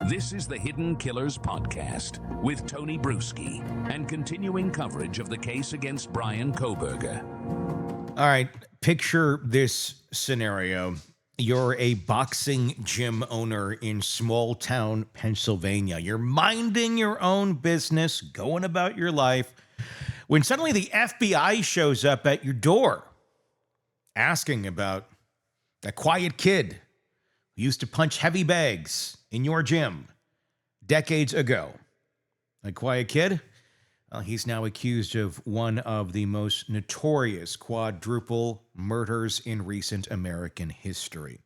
This is the Hidden Killers Podcast with Tony Bruschi and continuing coverage of the case against Bryan Kohberger. All right, picture this scenario. You're a boxing gym owner in small town Pennsylvania. You're minding your own business, going about your life, when suddenly the FBI shows up at your door asking about that quiet kid who used to punch heavy bags in your gym decades ago. A quiet kid? Well, he's now accused of one of the most notorious quadruple murders in recent American history.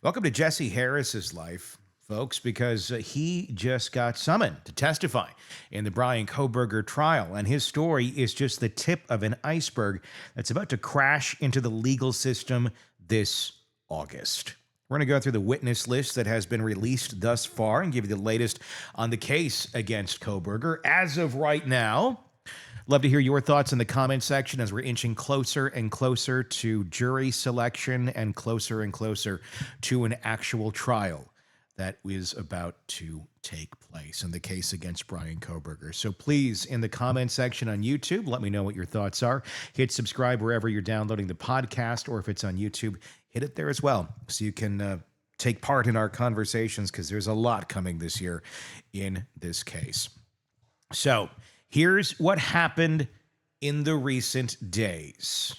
Welcome to Jesse Harris's life, folks, because he just got summoned to testify in the Bryan Kohberger trial, and his story is just the tip of an iceberg that's about to crash into the legal system this August. We're going to go through the witness list that has been released thus far and give you the latest on the case against Kohberger. As of right now, love to hear your thoughts in the comment section as we're inching closer and closer to jury selection and closer to an actual trial that is about to take place in the case against Bryan Kohberger. So please, in the comment section on YouTube, let me know what your thoughts are. Hit subscribe wherever you're downloading the podcast, or if it's on YouTube, hit it there as well so you can take part in our conversations, because there's a lot coming this year in this case. So here's what happened in the recent days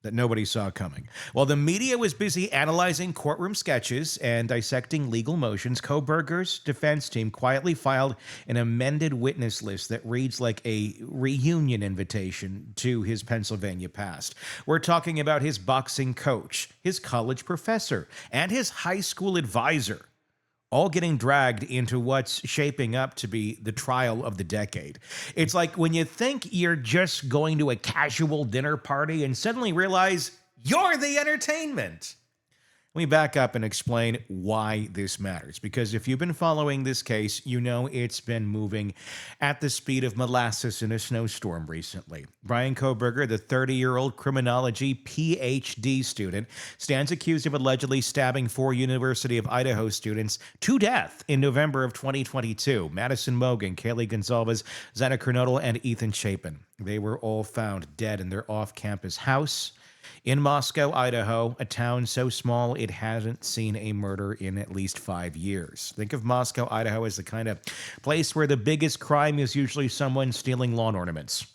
that nobody saw coming. While the media was busy analyzing courtroom sketches and dissecting legal motions, Kohberger's defense team quietly filed an amended witness list that reads like a reunion invitation to his Pennsylvania past. We're talking about his boxing coach, his college professor, and his high school advisor, all getting dragged into what's shaping up to be the trial of the decade. It's like when you think you're just going to a casual dinner party and suddenly realize you're the entertainment. Let me back up and explain why this matters, because if you've been following this case, you know it's been moving at the speed of molasses in a snowstorm recently. Bryan Kohberger, the 30-year-old criminology PhD student, stands accused of allegedly stabbing 4 University of Idaho students to death in November of 2022. Madison Mogen, Kaylee Goncalves, Xana Kernodle, and Ethan Chapin. They were all found dead in their off-campus house in Moscow, Idaho, a town so small it hasn't seen a murder in at least 5 years. Think of Moscow, Idaho as the kind of place where the biggest crime is usually someone stealing lawn ornaments.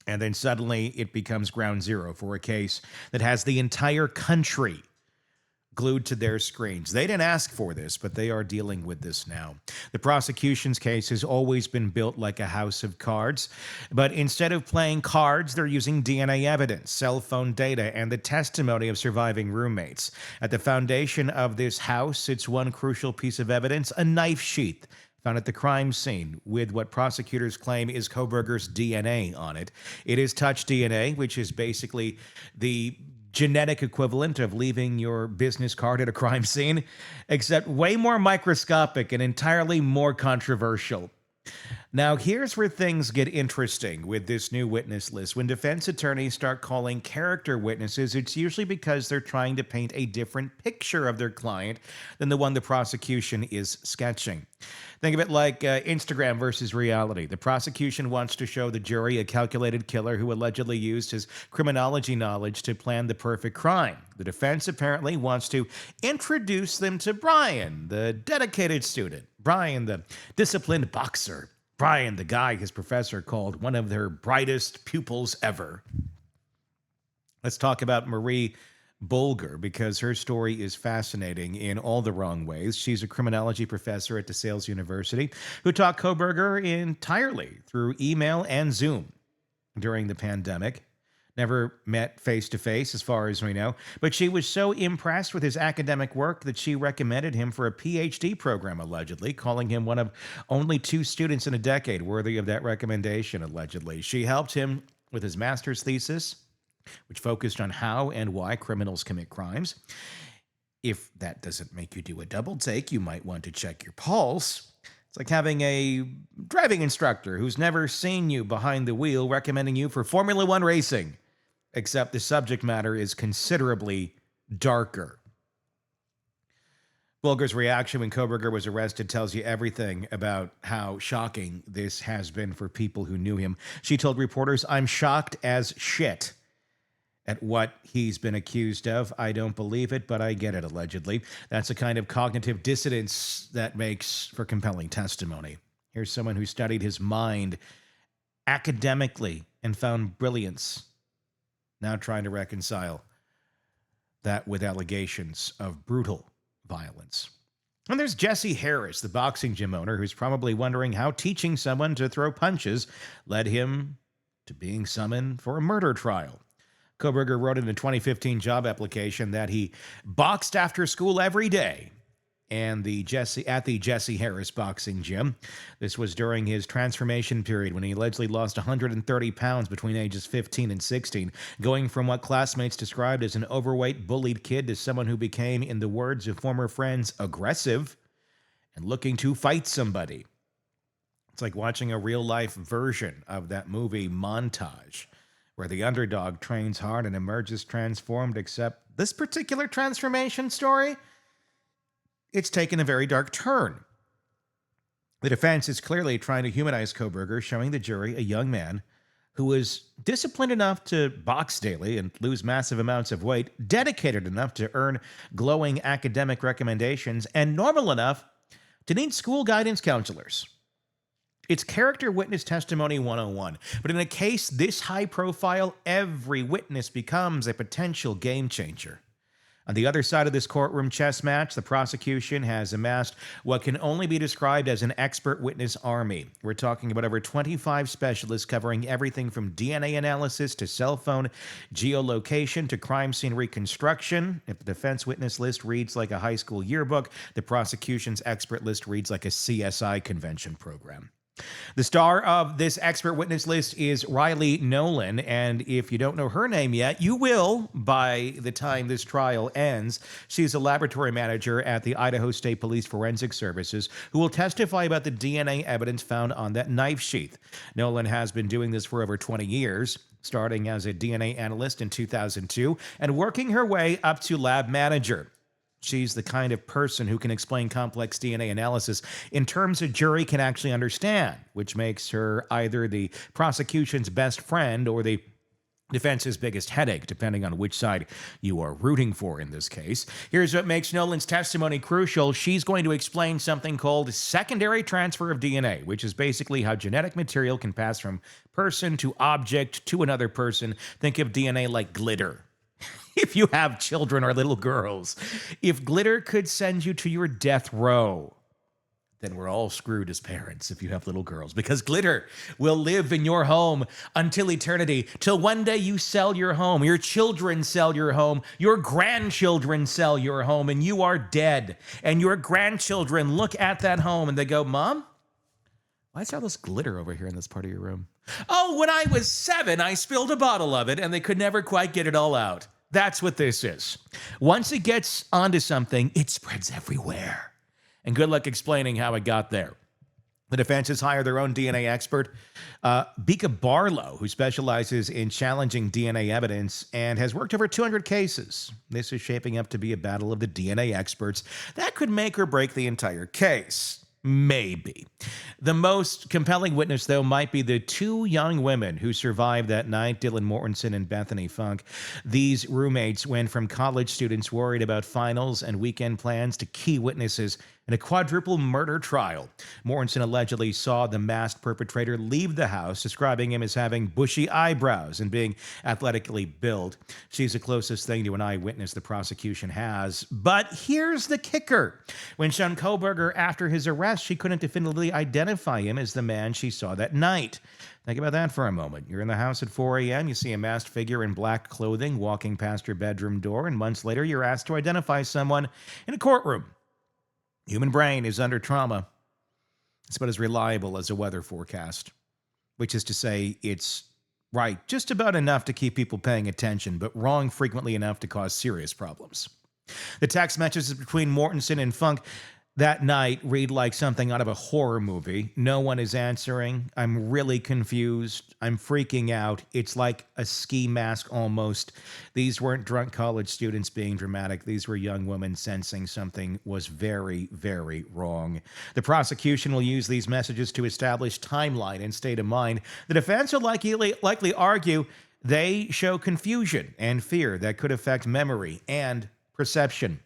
And then suddenly it becomes ground zero for a case that has the entire country glued to their screens. They didn't ask for this, but they are dealing with this now. The prosecution's case has always been built like a house of cards, but instead of playing cards, they're using DNA evidence, cell phone data, and the testimony of surviving roommates. At the foundation of this house sits one crucial piece of evidence, a knife sheath found at the crime scene with what prosecutors claim is Kohberger's DNA on it. It is touch DNA, which is basically the genetic equivalent of leaving your business card at a crime scene, except way more microscopic and entirely more controversial. Now, here's where things get interesting with this new witness list. When defense attorneys start calling character witnesses, it's usually because they're trying to paint a different picture of their client than the one the prosecution is sketching. Think of it like Instagram versus reality. The prosecution wants to show the jury a calculated killer who allegedly used his criminology knowledge to plan the perfect crime. The defense apparently wants to introduce them to Bryan, the dedicated student, Bryan, the disciplined boxer, Bryan, the guy his professor called one of their brightest pupils ever. Let's talk about Marie Bulger, because her story is fascinating in all the wrong ways. She's a criminology professor at DeSales University who taught Cobberger entirely through email and Zoom during the pandemic. Never met face-to-face, as far as we know, but she was so impressed with his academic work that she recommended him for a PhD program, allegedly, calling him one of only 2 students in a decade worthy of that recommendation, allegedly. She helped him with his master's thesis, which focused on how and why criminals commit crimes. If that doesn't make you do a double take, you might want to check your pulse. It's like having a driving instructor who's never seen you behind the wheel recommending you for Formula One racing, except the subject matter is considerably darker. Bulger's reaction when Cobberger was arrested tells you everything about how shocking this has been for people who knew him. She told reporters, "I'm shocked as shit at what he's been accused of. I don't believe it, but I get it," allegedly. That's a kind of cognitive dissonance that makes for compelling testimony. Here's someone who studied his mind academically and found brilliance, now trying to reconcile that with allegations of brutal violence. And there's Jesse Harris, the boxing gym owner, who's probably wondering how teaching someone to throw punches led him to being summoned for a murder trial. Cobberger wrote in a 2015 job application that he boxed after school every day at the Jesse Harris boxing gym. This was during his transformation period when he allegedly lost 130 pounds between ages 15 and 16, going from what classmates described as an overweight, bullied kid to someone who became, in the words of former friends, aggressive and looking to fight somebody. It's like watching a real-life version of that movie Montage, where the underdog trains hard and emerges transformed, except this particular transformation story, it's taken a very dark turn. The defense is clearly trying to humanize Cobberger, showing the jury a young man who was disciplined enough to box daily and lose massive amounts of weight, dedicated enough to earn glowing academic recommendations, and normal enough to need school guidance counselors. It's character witness testimony 101. But in a case this high profile, every witness becomes a potential game changer. On the other side of this courtroom chess match, the prosecution has amassed what can only be described as an expert witness army. We're talking about over 25 specialists covering everything from DNA analysis to cell phone geolocation to crime scene reconstruction. If the defense witness list reads like a high school yearbook, the prosecution's expert list reads like a CSI convention program. The star of this expert witness list is Riley Nolan, and if you don't know her name yet, you will by the time this trial ends. She's a laboratory manager at the Idaho State Police Forensic Services who will testify about the DNA evidence found on that knife sheath. Nolan has been doing this for over 20 years, starting as a DNA analyst in 2002 and working her way up to lab manager. She's the kind of person who can explain complex DNA analysis in terms a jury can actually understand, which makes her either the prosecution's best friend or the defense's biggest headache, depending on which side you are rooting for in this case. Here's what makes Nolan's testimony crucial. She's going to explain something called secondary transfer of DNA, which is basically how genetic material can pass from person to object to another person. Think of DNA like glitter. If you have children or little girls, if glitter could send you to your death row, then we're all screwed as parents if you have little girls, because glitter will live in your home until eternity, till one day you sell your home, your children sell your home, your grandchildren sell your home, and you are dead. And your grandchildren look at that home and they go, "Mom, why is there all this glitter over here in this part of your room?" "Oh, when I was 7, I spilled a bottle of it," and they could never quite get it all out. That's what this is. Once it gets onto something, it spreads everywhere. And good luck explaining how it got there. The defense has hired their own DNA expert, Bika Barlow, who specializes in challenging DNA evidence and has worked over 200 cases. This is shaping up to be a battle of the DNA experts that could make or break the entire case. Maybe. The most compelling witness, though, might be the two young women who survived that night, Dylan Mortensen and Bethany Funk. These roommates went from college students worried about finals and weekend plans to key witnesses in a quadruple murder trial. Mortensen allegedly saw the masked perpetrator leave the house, describing him as having bushy eyebrows and being athletically built. She's the closest thing to an eyewitness the prosecution has. But here's the kicker. When shown Cobberger after his arrest, she couldn't definitively identify him as the man she saw that night. Think about that for a moment. You're in the house at 4 a.m., you see a masked figure in black clothing walking past your bedroom door, and months later you're asked to identify someone in a courtroom. Human brain is under trauma. It's about as reliable as a weather forecast, which is to say it's right just about enough to keep people paying attention, but wrong frequently enough to cause serious problems. The text messages between Mortensen and Funk, that night read like something out of a horror movie. No one is answering. I'm really confused. I'm freaking out. It's like a ski mask almost. These weren't drunk college students being dramatic. These were young women sensing something was very, very wrong. The prosecution will use these messages to establish timeline and state of mind. The defense will likely argue they show confusion and fear that could affect memory and perception.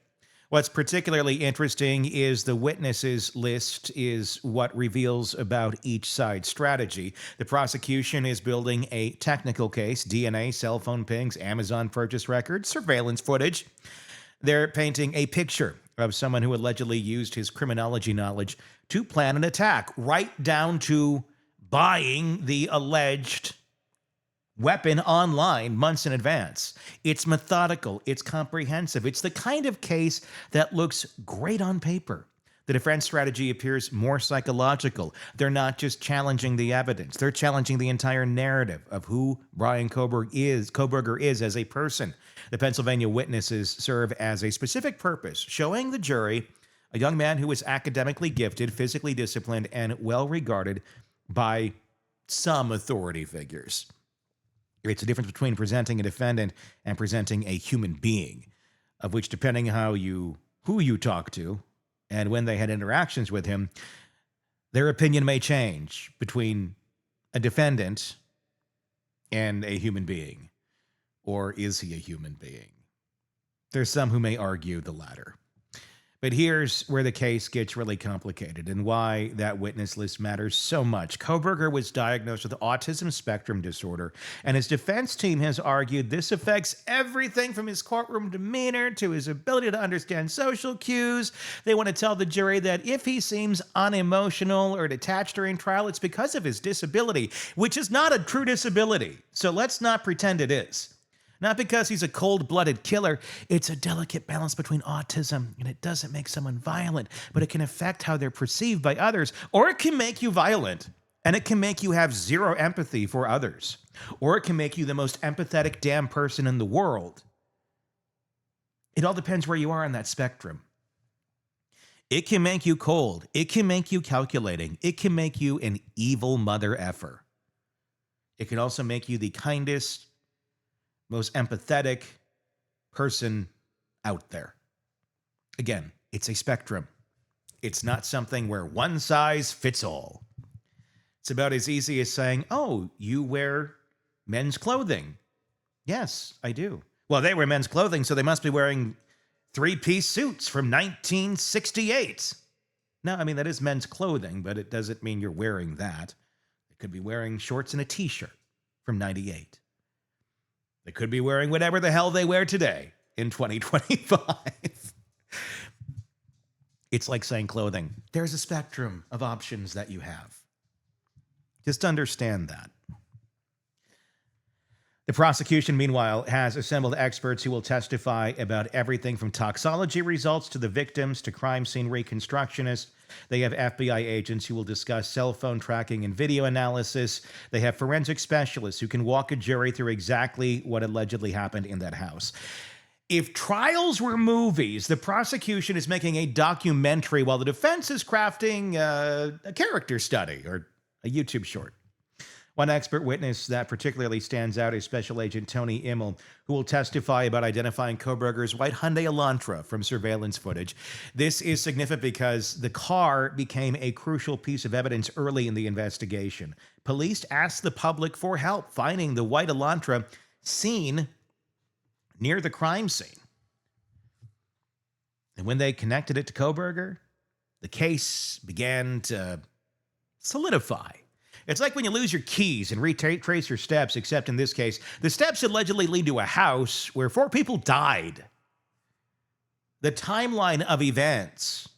What's particularly interesting is the witnesses list is what reveals about each side's strategy. The prosecution is building a technical case, DNA, cell phone pings, Amazon purchase records, surveillance footage. They're painting a picture of someone who allegedly used his criminology knowledge to plan an attack, right down to buying the alleged weapon online months in advance. It's methodical, it's comprehensive, it's the kind of case that looks great on paper. The defense strategy appears more psychological. They're not just challenging the evidence, they're challenging the entire narrative of who Bryan Kohberger is as a person. The Pennsylvania witnesses serve as a specific purpose, showing the jury a young man who is academically gifted, physically disciplined, and well regarded by some authority figures. It's a difference between presenting a defendant and presenting a human being, of which, depending on who you talk to and when they had interactions with him, their opinion may change between a defendant and a human being. Or is he a human being? There's some who may argue the latter. But here's where the case gets really complicated and why that witness list matters so much. Cobberger was diagnosed with autism spectrum disorder, and his defense team has argued this affects everything from his courtroom demeanor to his ability to understand social cues. They want to tell the jury that if he seems unemotional or detached during trial, it's because of his disability, which is not a true disability. So let's not pretend it is. Not because he's a cold-blooded killer. It's a delicate balance between autism, and it doesn't make someone violent, but it can affect how they're perceived by others, or it can make you violent, and it can make you have zero empathy for others, or it can make you the most empathetic damn person in the world. It all depends where you are on that spectrum. It can make you cold. It can make you calculating. It can make you an evil mother effer. It can also make you the kindest, most empathetic person out there. Again, it's a spectrum. It's not something where one size fits all. It's about as easy as saying, oh, you wear men's clothing. Yes, I do. Well, they wear men's clothing, so they must be wearing three-piece suits from 1968. No, I mean, that is men's clothing, but it doesn't mean you're wearing that. They could be wearing shorts and a t-shirt from 98. They could be wearing whatever the hell they wear today in 2025. It's like saying clothing. There's a spectrum of options that you have. Just understand that. The prosecution, meanwhile, has assembled experts who will testify about everything from toxology results to the victims to crime scene reconstructionists. They have FBI agents who will discuss cell phone tracking and video analysis. They have forensic specialists who can walk a jury through exactly what allegedly happened in that house. If trials were movies, the prosecution is making a documentary while the defense is crafting a character study or a YouTube short. One expert witness that particularly stands out is Special Agent Tony Immel, who will testify about identifying Kohberger's white Hyundai Elantra from surveillance footage. This is significant because the car became a crucial piece of evidence early in the investigation. Police asked the public for help finding the white Elantra seen near the crime scene. And when they connected it to Cobberger, the case began to solidify. It's like when you lose your keys and retrace your steps, except in this case, the steps allegedly lead to a house where 4 people died. The timeline of events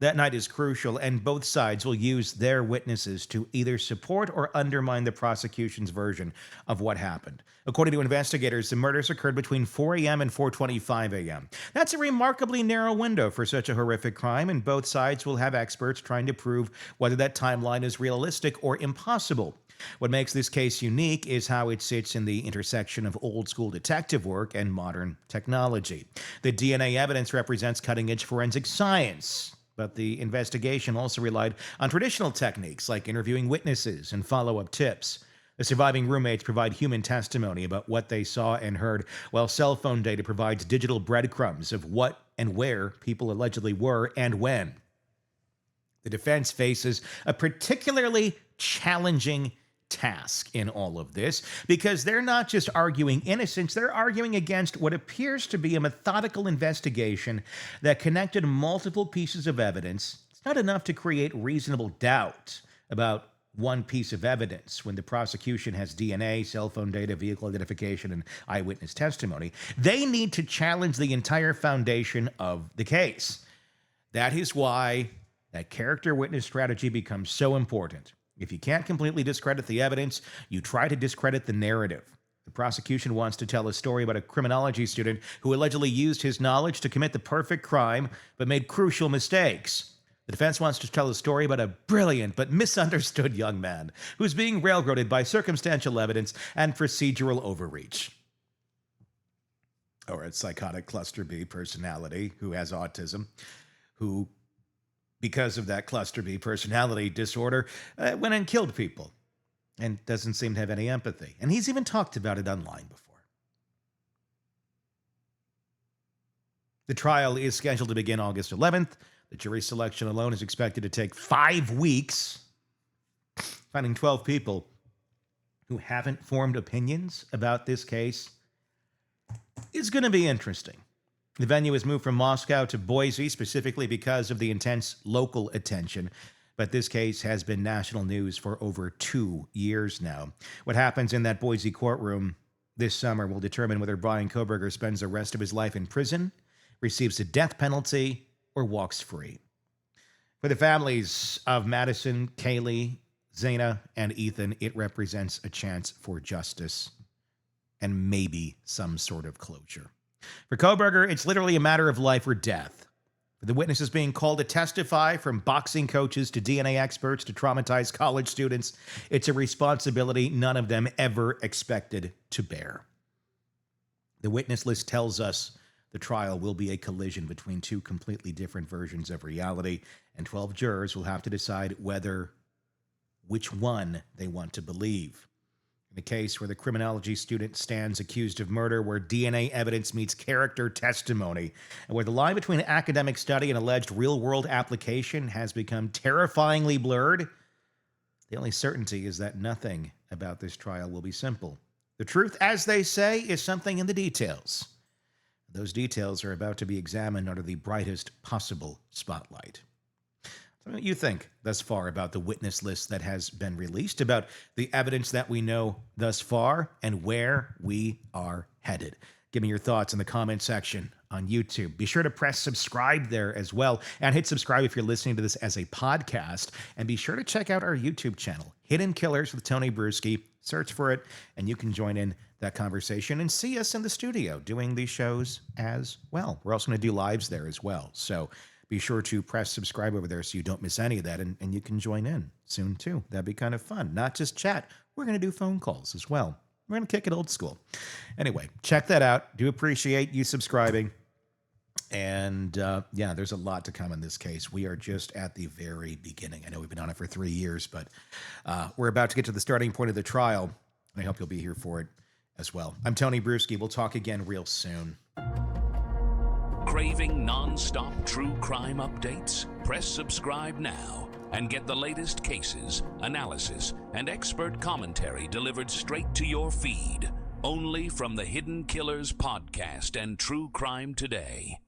that night is crucial, and both sides will use their witnesses to either support or undermine the prosecution's version of what happened. According to investigators, the murders occurred between 4 a.m. and 4:25 a.m. That's a remarkably narrow window for such a horrific crime, and both sides will have experts trying to prove whether that timeline is realistic or impossible. What makes this case unique is how it sits in the intersection of old-school detective work and modern technology. The DNA evidence represents cutting-edge forensic science, But the investigation also relied on traditional techniques like interviewing witnesses and follow-up tips. The surviving roommates provide human testimony about what they saw and heard, while cell phone data provides digital breadcrumbs of what and where people allegedly were and when. The defense faces a particularly challenging task in all of this because they're not just arguing innocence, they're arguing against what appears to be a methodical investigation that connected multiple pieces of evidence. It's not enough to create reasonable doubt about one piece of evidence when the prosecution has DNA, cell phone data, vehicle identification, and eyewitness testimony. They need to challenge the entire foundation of the case. That is why that character witness strategy becomes so important. If you can't completely discredit the evidence, you try to discredit the narrative. The prosecution wants to tell a story about a criminology student who allegedly used his knowledge to commit the perfect crime, but made crucial mistakes. The defense wants to tell a story about a brilliant but misunderstood young man who's being railroaded by circumstantial evidence and procedural overreach. Or a psychotic cluster B personality who has autism, who, because of that cluster B personality disorder, went and killed people and doesn't seem to have any empathy. And he's even talked about it online before. The trial is scheduled to begin August 11th. The jury selection alone is expected to take 5 weeks. Finding 12 people who haven't formed opinions about this case is going to be interesting. The venue has moved from Moscow to Boise specifically because of the intense local attention, but this case has been national news for over 2 years now. What happens in that Boise courtroom this summer will determine whether Bryan Kohberger spends the rest of his life in prison, receives a death penalty, or walks free. For the families of Madison, Kaylee, Xana, and Ethan, it represents a chance for justice and maybe some sort of closure. For Cobberger, it's literally a matter of life or death. For the witnesses being called to testify, from boxing coaches to DNA experts to traumatized college students, it's a responsibility none of them ever expected to bear. The witness list tells us the trial will be a collision between two completely different versions of reality, and 12 jurors will have to decide which one they want to believe. In a case where the criminology student stands accused of murder, where DNA evidence meets character testimony, and where the line between academic study and alleged real-world application has become terrifyingly blurred, the only certainty is that nothing about this trial will be simple. The truth, as they say, is something in the details. Those details are about to be examined under the brightest possible spotlight. What do you think thus far about the witness list that has been released, about the evidence that we know thus far, and where we are headed? Give me your thoughts in the comment section on YouTube. Be sure to press subscribe there as well, and hit subscribe if you're listening to this as a podcast, and be sure to check out our YouTube channel, Hidden Killers with Tony Bruschi. Search for it, and you can join in that conversation and see us in the studio doing these shows as well. We're also going to do lives there as well, so be sure to press subscribe over there so you don't miss any of that, and you can join in soon too. That'd be kind of fun. Not just chat. We're going to do phone calls as well. We're going to kick it old school. Anyway, check that out. Do appreciate you subscribing. And yeah, there's a lot to come in this case. We are just at the very beginning. I know we've been on it for 3 years, but we're about to get to the starting point of the trial. And I hope you'll be here for it as well. I'm Tony Bruschi. We'll talk again real soon. Craving non-stop true crime updates? Press subscribe now and get the latest cases, analysis, and expert commentary delivered straight to your feed. Only from the Hidden Killers podcast and True Crime Today.